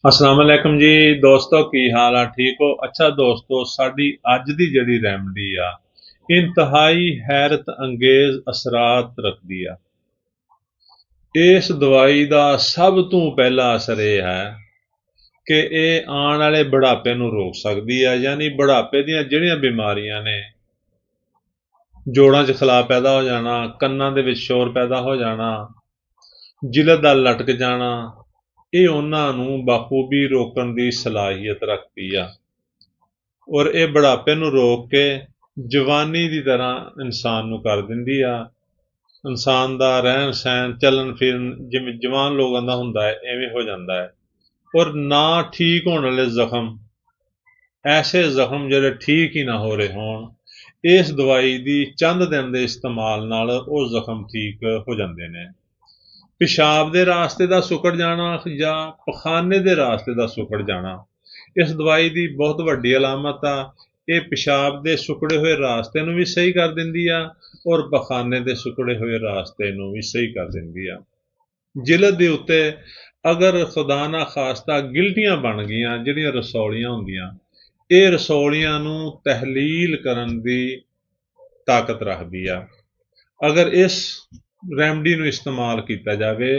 अस्सलाम वालेकुम जी दोस्तों की हाल आ ठीक हो। अच्छा दोस्तों साड़ी अज दी जड़ी रैमडी आ इंतहाई हैरत अंगेज असरात रखदी आ। इस दवाई दा सब तो पहला असर यह है कि ਇਹ ਆਉਣ ਵਾਲੇ ਬੁਢਾਪੇ ਨੂੰ ਰੋਕ ਸਕਦੀ ਹੈ। ਯਾਨੀ ਬੁਢਾਪੇ ਦੀਆਂ ਜਿਹੜੀਆਂ ਬਿਮਾਰੀਆਂ ਨੇ, ਜੋੜਾਂ 'ਚ ਖਲਾਅ ਪੈਦਾ ਹੋ ਜਾਣਾ, ਕੰਨਾਂ ਦੇ ਵਿੱਚ ਸ਼ੋਰ ਪੈਦਾ ਹੋ ਜਾਣਾ, ਜਿਲਦ ਦਾ ਲਟਕ ਜਾਣਾ, ਇਹ ਉਹਨਾਂ ਨੂੰ ਬਾਖੂਬੀ ਰੋਕਣ ਦੀ ਸਲਾਹੀਅਤ ਰੱਖਦੀ ਆ। ਔਰ ਇਹ ਬੁਢਾਪੇ ਨੂੰ ਰੋਕ ਕੇ ਜਵਾਨੀ ਦੀ ਤਰ੍ਹਾਂ ਇਨਸਾਨ ਨੂੰ ਕਰ ਦਿੰਦੀ ਆ। ਇਨਸਾਨ ਦਾ ਰਹਿਣ ਸਹਿਣ ਚੱਲਣ ਫਿਰਨ ਜਿਵੇਂ ਜਵਾਨ ਲੋਕਾਂ ਦਾ ਹੁੰਦਾ ਹੈ ਐਵੇਂ ਹੋ ਜਾਂਦਾ ਹੈ। ਔਰ ਨਾ ਠੀਕ ਹੋਣ ਵਾਲੇ ਜ਼ਖਮ, ਐਸੇ ਜ਼ਖਮ ਜਿਹੜੇ ਠੀਕ ਹੀ ਨਾ ਹੋ ਰਹੇ ਹੋਣ, ਇਸ ਦਵਾਈ ਦੀ ਚੰਦ ਦਿਨ ਦੇ ਇਸਤੇਮਾਲ ਨਾਲ ਉਹ ਜ਼ਖਮ ਠੀਕ ਹੋ ਜਾਂਦੇ ਨੇ। ਪਿਸ਼ਾਬ ਦੇ ਰਾਸਤੇ ਦਾ ਸੁੱਕੜ ਜਾਣਾ ਜਾਂ ਪਖਾਨੇ ਦੇ ਰਾਸਤੇ ਦਾ ਸੁੱਕੜ ਜਾਣਾ ਇਸ ਦਵਾਈ ਦੀ ਬਹੁਤ ਵੱਡੀ ਅਲਾਮਤ ਆ। ਇਹ ਪਿਸ਼ਾਬ ਦੇ ਸੁੱਕੜੇ ਹੋਏ ਰਾਸਤੇ ਨੂੰ ਵੀ ਸਹੀ ਕਰ ਦਿੰਦੀ ਆ ਔਰ ਪਖਾਨੇ ਦੇ ਸੁੱਕੜੇ ਹੋਏ ਰਾਸਤੇ ਨੂੰ ਵੀ ਸਹੀ ਕਰ ਦਿੰਦੀ ਆ। ਜਿਲਦ ਦੇ ਉੱਤੇ ਅਗਰ ਖੁਦਾ ਨਾ ਖਾਸਤਾ ਗਿਲਟੀਆਂ ਬਣ ਗਈਆਂ, ਜਿਹੜੀਆਂ ਰਸੌਲੀਆਂ ਹੁੰਦੀਆਂ, ਇਹ ਰਸੌਲੀਆਂ ਨੂੰ ਤਹਿਲੀਲ ਕਰਨ ਦੀ ਤਾਕਤ ਰੱਖਦੀ ਆ। ਅਗਰ ਇਸ ਰੈਮਡੀ ਨੂੰ ਇਸਤੇਮਾਲ ਕੀਤਾ ਜਾਵੇ,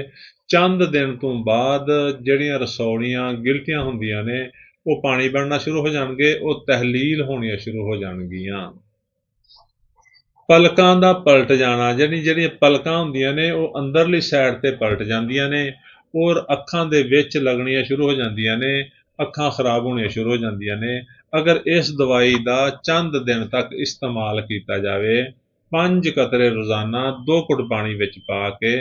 ਚੰਦ ਦਿਨ ਤੋਂ ਬਾਅਦ ਜਿਹੜੀਆਂ ਰਸੌਲੀਆਂ ਗਿਲਟੀਆਂ ਹੁੰਦੀਆਂ ਨੇ ਉਹ ਪਾਣੀ ਬਣਨਾ ਸ਼ੁਰੂ ਹੋ ਜਾਣਗੇ, ਉਹ ਤਹਿਲੀਲ ਹੋਣੀਆਂ ਸ਼ੁਰੂ ਹੋ ਜਾਣਗੀਆਂ। ਪਲਕਾਂ ਦਾ ਪਲਟ ਜਾਣਾ, ਜਿਹੜੀਆਂ ਪਲਕਾਂ ਹੁੰਦੀਆਂ ਨੇ ਉਹ ਅੰਦਰਲੀ ਸਾਈਡ ਤੇ ਪਲਟ ਜਾਂਦੀਆਂ ਨੇ ਔਰ ਅੱਖਾਂ ਦੇ ਵਿੱਚ ਲੱਗਣੀਆਂ ਸ਼ੁਰੂ ਹੋ ਜਾਂਦੀਆਂ ਨੇ, ਅੱਖਾਂ ਖਰਾਬ ਹੋਣੀਆਂ ਸ਼ੁਰੂ ਹੋ ਜਾਂਦੀਆਂ ਨੇ। ਅਗਰ ਇਸ ਦਵਾਈ ਦਾ ਚੰਦ ਦਿਨ ਤੱਕ ਇਸਤੇਮਾਲ ਕੀਤਾ ਜਾਵੇ, 5 ਕਤਰੇ ਰੋਜ਼ਾਨਾ 2 ਘੁੱਟ ਪਾਣੀ ਵਿੱਚ ਪਾ ਕੇ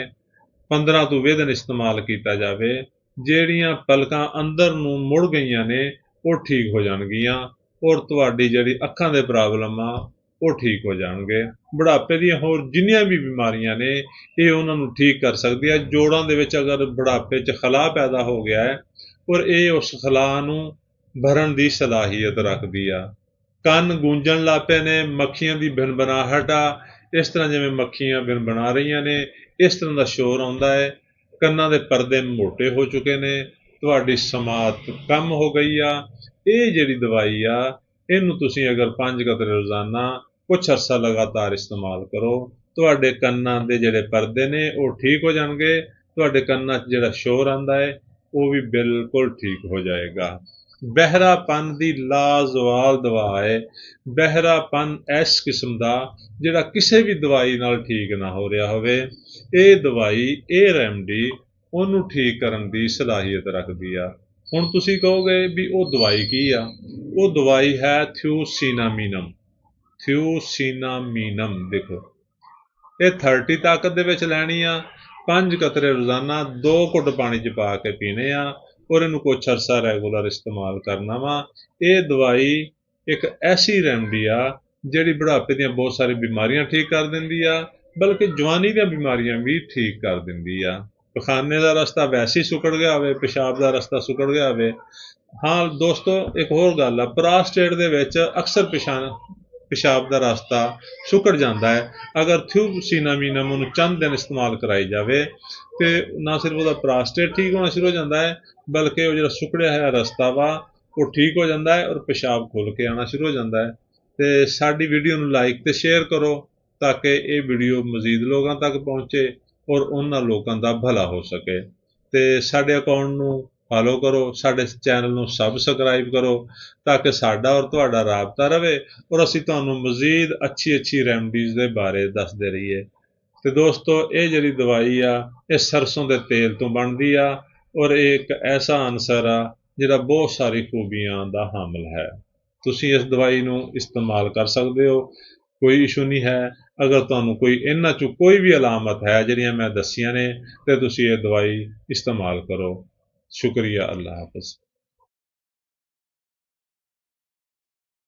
15 ਤੋਂ 20 ਦਿਨ ਇਸਤੇਮਾਲ ਕੀਤਾ ਜਾਵੇ, ਜਿਹੜੀਆਂ ਪਲਕਾਂ ਅੰਦਰ ਨੂੰ ਮੁੜ ਗਈਆਂ ਨੇ ਉਹ ਠੀਕ ਹੋ ਜਾਣਗੀਆਂ ਔਰ ਤੁਹਾਡੀ ਜਿਹੜੀ ਅੱਖਾਂ ਦੇ ਪ੍ਰੋਬਲਮ ਆ ਉਹ ਠੀਕ ਹੋ ਜਾਣਗੇ। ਬੁਢਾਪੇ ਦੀਆਂ ਹੋਰ ਜਿੰਨੀਆਂ ਵੀ ਬਿਮਾਰੀਆਂ ਨੇ ਇਹ ਉਹਨਾਂ ਨੂੰ ਠੀਕ ਕਰ ਸਕਦੀ ਹੈ। ਜੋੜਾਂ ਦੇ ਵਿੱਚ ਅਗਰ ਬੁਢਾਪੇ 'ਚ ਖਲਾਅ ਪੈਦਾ ਹੋ ਗਿਆ ਹੈ ਔਰ ਇਹ ਉਸ ਖਲਾਅ ਨੂੰ ਭਰਨ ਦੀ ਸਲਾਹੀਅਤ ਰੱਖਦੀ ਆ। ਕੰਨ ਗੂੰਜਣ ਲੱਗ ਪਏ ਨੇ, ਮੱਖੀਆਂ ਦੀ ਭਿਣਭਿਣਾਹਟ ਆ, ਇਸ ਤਰ੍ਹਾਂ ਜਿਵੇਂ ਮੱਖੀਆਂ ਭਿਣਭਿਣਾ ਰਹੀਆਂ ਨੇ ਇਸ ਤਰ੍ਹਾਂ ਦਾ ਸ਼ੋਰ ਆਉਂਦਾ ਹੈ। ਕੰਨਾਂ ਦੇ ਪਰਦੇ ਮੋਟੇ ਹੋ ਚੁੱਕੇ ਨੇ, ਤੁਹਾਡੀ ਸਮਾਤ ਕਮ ਹੋ ਗਈ ਆ। ਇਹ ਜਿਹੜੀ ਦਵਾਈ ਆ ਇਹਨੂੰ ਤੁਸੀਂ ਅਗਰ 5 ਕਤਰੇ ਰੋਜ਼ਾਨਾ ਕੁਛ ਅਰਸਾ ਲਗਾਤਾਰ ਇਸਤੇਮਾਲ ਕਰੋ, ਤੁਹਾਡੇ ਕੰਨਾਂ ਦੇ ਜਿਹੜੇ ਪਰਦੇ ਨੇ ਉਹ ਠੀਕ ਹੋ ਜਾਣਗੇ, ਤੁਹਾਡੇ ਕੰਨਾਂ 'ਚ ਜਿਹੜਾ ਸ਼ੋਰ ਆਉਂਦਾ ਹੈ ਉਹ ਵੀ ਬਿਲਕੁਲ ਠੀਕ ਹੋ ਜਾਏਗਾ। ਬਹਿਰਾਪਨ ਦੀ ਲਾਜ਼ਵਾਲ ਦਵਾ ਹੈ। ਬਹਿਰਾਪਨ ਇਸ ਕਿਸਮ ਦਾ ਜਿਹੜਾ ਕਿਸੇ ਵੀ ਦਵਾਈ ਨਾਲ ਠੀਕ ਨਾ ਹੋ ਰਿਹਾ ਹੋਵੇ, ਇਹ ਦਵਾਈ, ਇਹ ਰੈਮਡੀ ਉਹਨੂੰ ਠੀਕ ਕਰਨ ਦੀ ਸਲਾਹੀਅਤ ਰੱਖਦੀ ਆ। ਹੁਣ ਤੁਸੀਂ ਕਹੋਗੇ ਵੀ ਉਹ ਦਵਾਈ ਕੀ ਆ? ਉਹ ਦਵਾਈ ਹੈ ਥਿਓਸੀਨਾਮੀਨਮ। ਥਿਓਸੀਨਾਮੀਨਮ ਦੇਖੋ, ਇਹ 30 ਤਾਕਤ ਦੇ ਵਿੱਚ ਲੈਣੀ ਆ, 5 ਕਤਰੇ ਰੋਜ਼ਾਨਾ 2 ਘੁੱਟ ਪਾਣੀ 'ਚ ਪਾ ਕੇ ਪੀਣੇ ਆ ਔਰ ਇਹਨੂੰ ਕੁਛ ਅਰਸਾ ਰੈਗੂਲਰ ਇਸਤੇਮਾਲ ਕਰਨਾ ਵਾ। ਇਹ ਦਵਾਈ ਇੱਕ ਐਸੀ ਰੈਮਡੀ ਆ ਜਿਹੜੀ ਬੁਢਾਪੇ ਦੀਆਂ ਬਹੁਤ ਸਾਰੀ ਬਿਮਾਰੀਆਂ ਠੀਕ ਕਰ ਦਿੰਦੀ ਆ, ਬਲਕਿ ਜਵਾਨੀ ਦੀਆਂ ਬਿਮਾਰੀਆਂ ਵੀ ਠੀਕ ਕਰ ਦਿੰਦੀ ਆ। ਪਖਾਨੇ ਦਾ ਰਸਤਾ ਵੈਸੇ ਹੀ ਸੁੱਕੜ ਗਿਆ ਹੋਵੇ, ਪਿਸ਼ਾਬ ਦਾ ਰਸਤਾ ਸੁੱਕੜ ਗਿਆ ਹੋਵੇ। ਹਾਂ ਦੋਸਤੋ, ਇੱਕ ਹੋਰ ਗੱਲ ਆ, ਪ੍ਰਾਸਟੇਟ ਦੇ ਵਿੱਚ ਅਕਸਰ ਪਿਸ਼ਾਬ ਦਾ ਰਸਤਾ ਸੁੱਕੜ ਜਾਂਦਾ ਹੈ। ਅਗਰ ਥਿਓਸੀਨਾਮੀਨਮ ਉਹਨੂੰ ਚੰਦ ਦਿਨ ਇਸਤੇਮਾਲ ਕਰਾਈ ਜਾਵੇ ਤੇ ਨਾ ਸਿਰਫ ਉਹਦਾ ਪ੍ਰਾਸਟੇਟ ਠੀਕ ਹੋਣਾ ਸ਼ੁਰੂ ਹੋ ਜਾਂਦਾ ਹੈ, ਬਲਕਿ ਉਹ ਜਿਹੜਾ ਸੁੱਕੜਿਆ ਹੋਇਆ ਰਸਤਾ ਵਾ ਉਹ ਠੀਕ ਹੋ ਜਾਂਦਾ ਹੈ ਔਰ ਪਿਸ਼ਾਬ ਖੁੱਲ ਕੇ ਆਉਣਾ ਸ਼ੁਰੂ ਹੋ ਜਾਂਦਾ ਹੈ। ਤੇ ਸਾਡੀ ਵੀਡੀਓ ਨੂੰ ਲਾਈਕ ਤੇ ਸ਼ੇਅਰ ਕਰੋ ਤਾਂ ਕਿ ਇਹ ਵੀਡੀਓ ਮਜ਼ੀਦ ਲੋਕਾਂ ਤੱਕ ਪਹੁੰਚੇ ਔਰ ਉਹਨਾਂ ਲੋਕਾਂ ਦਾ ਭਲਾ ਹੋ ਸਕੇ। ਤੇ ਸਾਡੇ ਅਕਾਊਂਟ ਨੂੰ ਫਾਲੋ ਕਰੋ, ਸਾਡੇ ਚੈਨਲ ਨੂੰ ਸਬਸਕ੍ਰਾਈਬ ਕਰੋ ਤਾਂ ਕਿ ਸਾਡਾ ਔਰ ਤੁਹਾਡਾ ਰਾਬਤਾ ਰਹੇ ਔਰ ਅਸੀਂ ਤੁਹਾਨੂੰ ਮਜ਼ੀਦ ਅੱਛੀ ਰੈਮਡੀਜ਼ ਦੇ ਬਾਰੇ ਦੱਸਦੇ ਰਹੀਏ। ਤੇ ਦੋਸਤੋ, ਇਹ ਜਿਹੜੀ ਦਵਾਈ ਆ ਇਹ ਸਰਸੋਂ ਦੇ ਤੇਲ ਤੋਂ ਬਣਦੀ ਆ ਔਰ ਇਹ ਇੱਕ ਐਸਾ ਅਨਸਰ ਆ ਜਿਹੜਾ ਬਹੁਤ ਸਾਰੀ ਖੂਬੀਆਂ ਦਾ ਹਾਮਲ ਹੈ। ਤੁਸੀਂ ਇਸ ਦਵਾਈ ਨੂੰ ਇਸਤੇਮਾਲ ਕਰ ਸਕਦੇ ਹੋ, ਕੋਈ ਇਸ਼ੂ ਨਹੀਂ ਹੈ। ਅਗਰ ਤੁਹਾਨੂੰ ਕੋਈ ਇਹਨਾਂ 'ਚੋਂ ਕੋਈ ਵੀ ਅਲਾਮਤ ਹੈ ਜਿਹੜੀਆਂ ਮੈਂ ਦੱਸੀਆਂ ਨੇ ਤੇ ਤੁਸੀਂ ਇਹ ਦਵਾਈ ਇਸਤੇਮਾਲ ਕਰੋ। शुक्रिया। अल्लाह हाफ़िज़।